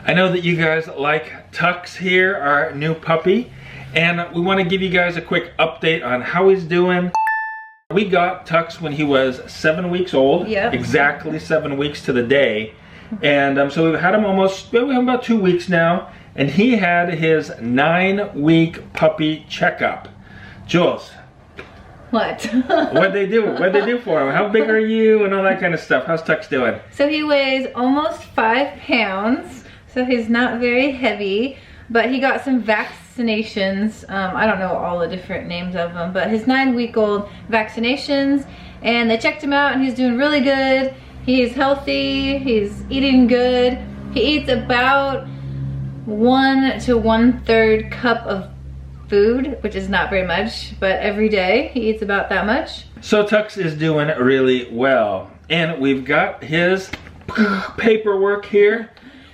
I know that you guys like Tux here, our new puppy, and we want to give you guys a quick update on how he's doing. We got Tux when he was 7 weeks old, exactly 7 weeks to the day, and so we've had him about 2 weeks now, and he had his 9-week puppy checkup. Jules. What? What'd they do? What'd they do for him? How big are you and all that kind of stuff? How's Tux doing? So he weighs almost 5 pounds, so he's not very heavy, but he got some vaccinations. I don't know all the different names of them, but his 9-week-old vaccinations, and they checked him out and he's doing really good. He's healthy, he's eating good. He eats about 1 to 1/3 cup of food, which is not very much, but every day he eats about that much. So Tux is doing really well, and we've got his paperwork here.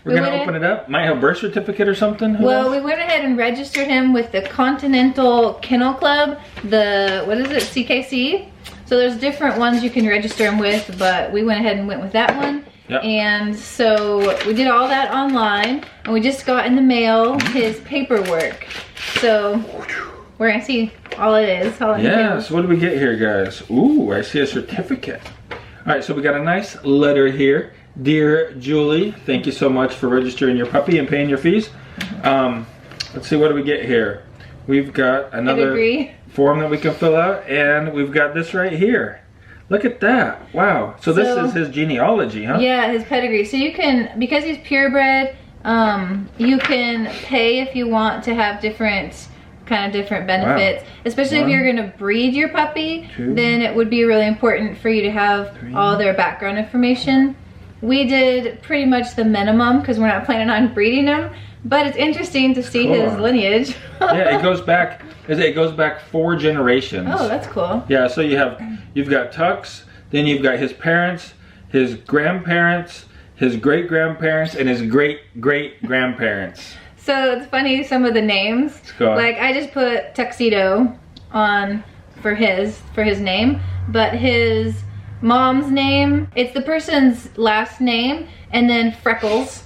We're gonna open it up. Might have a birth certificate or something. Well, we went ahead and registered him with the Continental Kennel Club, the, what is it, CKC? So there's different ones you can register him with, but we went ahead and went with that one. Yep. And so we did all that online, and we just got in the mail his paperwork. So we're gonna see all it is. Yeah, so what do we get here, guys? Ooh, I see a certificate. All right, so we got a nice letter here. Dear Julie, thank you so much for registering your puppy and paying your fees. Let's see, what do we get here? We've got another form that we can fill out, and we've got this right here. Look at that. Wow. So this is his genealogy, huh? Yeah, his pedigree. So you can, because he's purebred, you can pay if you want to have different benefits. Wow. Especially if you're gonna breed your puppy, then it would be really important for you to have all their background information. We did pretty much the minimum because we're not planning on breeding him, but it's interesting to see his lineage. Yeah, it goes back 4 generations. Oh, that's cool. Yeah, so you've got Tux, then you've got his parents, his grandparents, his great-grandparents, and his great-great-grandparents. So it's funny, some of the names. Like I just put Tuxedo on for his name, but his mom's name, it's the person's last name, and then Freckles,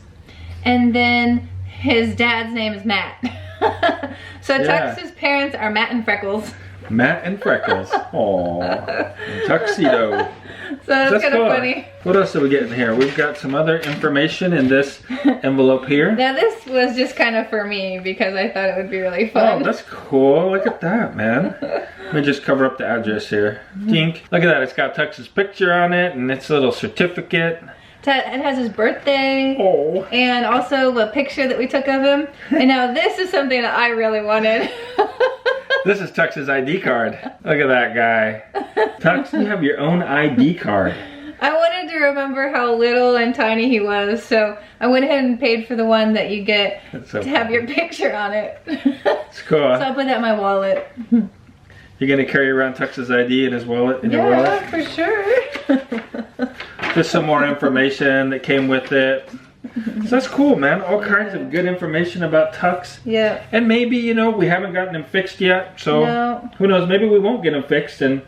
and then his dad's name is Matt. So Tux's parents are Matt and Freckles. Matt and Freckles. Aww. Tuxedo. So that's kind of funny. What else are we getting here? We've got some other information in this envelope here. Now this was just kind of for me because I thought it would be really fun. Oh, that's cool. Look at that, man. Let me just cover up the address here. Dink. Look at that. It's got Tux's picture on it, and it's a little certificate. It has his birthday, and also a picture that we took of him. And now this is something that I really wanted. This is Tuxes ID card. Look at that guy. Tux, you have your own ID card. I wanted to remember how little and tiny he was, so I went ahead and paid for the one that you get to have your picture on it. It's cool. So I'll put that in my wallet. You're gonna carry around Tux's ID in his wallet? Your wallet? Yeah, for sure. Just some more information that came with it. So that's cool, man. All kinds of good information about Tux. Yeah. And maybe, you know, we haven't gotten him fixed yet, so who knows, maybe we won't get him fixed and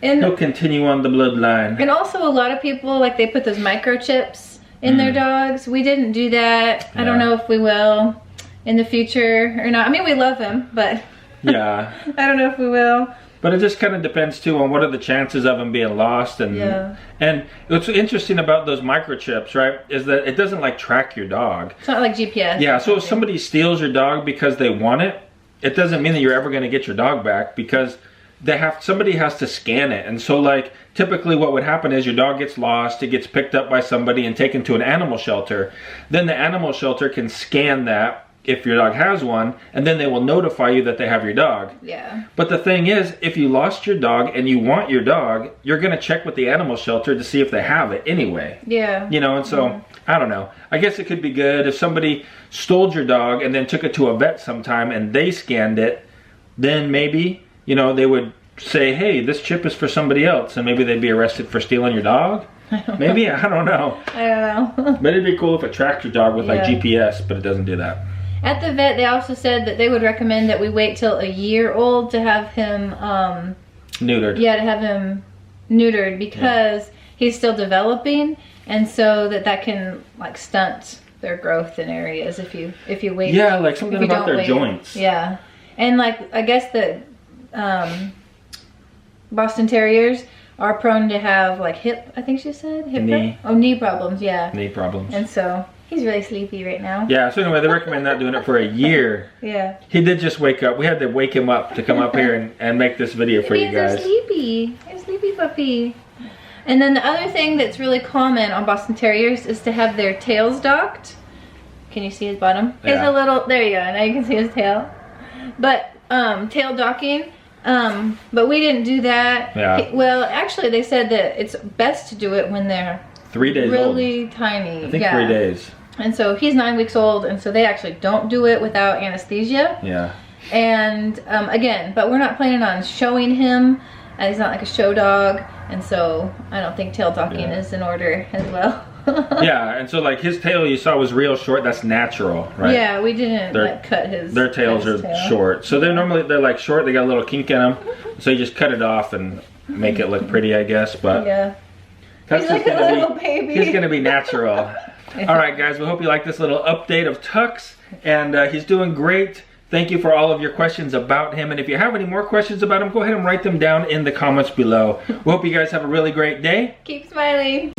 he'll continue on the bloodline. And also a lot of people, like, they put those microchips in their dogs. We didn't do that. I don't know if we will in the future or not. I mean, we love him, but I don't know if we will. But it just kind of depends too on what are the chances of him being lost, and what's interesting about those microchips, right, is that it doesn't like track your dog. It's not like GPS. Yeah, so if somebody steals your dog because they want it, it doesn't mean that you're ever going to get your dog back because somebody has to scan it. And so like typically what would happen is your dog gets lost, it gets picked up by somebody and taken to an animal shelter. Then the animal shelter can scan that if your dog has one, and then they will notify you that they have your dog. Yeah. But the thing is, if you lost your dog and you want your dog, you're gonna check with the animal shelter to see if they have it anyway. Yeah. You know, and so, I don't know. I guess it could be good if somebody stole your dog and then took it to a vet sometime and they scanned it, then maybe, you know, they would say, hey, this chip is for somebody else, and maybe they'd be arrested for stealing your dog. Maybe, I don't know. I don't know. But it'd be cool if it tracked your dog with like GPS, but it doesn't do that. At the vet, they also said that they would recommend that we wait till a year old to have him neutered. Yeah, to have him neutered because he's still developing, and so that can like stunt their growth in areas if you wait. Yeah, like something about their joints. Yeah, and like I guess the Boston Terriers are prone to have like hip, I think she said knee. Knee problems. Yeah, knee problems. And so he's really sleepy right now. Yeah, so anyway, they recommend not doing it for a year. Yeah. He did just wake up. We had to wake him up to come up here and make this video for you guys. He's sleepy. He's a sleepy puppy. And then the other thing that's really common on Boston Terriers is to have their tails docked. Can you see his bottom? Yeah. It's a little, there you go, now you can see his tail. But tail docking, but we didn't do that. Yeah. Well, actually they said that it's best to do it when they're 3 days really old. tiny. I think 3 days. And so he's 9 weeks old, and so they actually don't do it without anesthesia. Yeah. And again, but we're not planning on showing him. He's not like a show dog, and so I don't think tail docking is in order as well. Yeah, and so like his tail you saw was real short. That's natural, right? Yeah, we didn't like cut his. Their tails are short, so they're like short. They got a little kink in them, so you just cut it off and make it look pretty, I guess. But yeah, Tux he's like a little baby. He's gonna be natural. All right, guys. We hope you like this little update of Tux, and he's doing great. Thank you for all of your questions about him. And if you have any more questions about him, go ahead and write them down in the comments below. We hope you guys have a really great day. Keep smiling.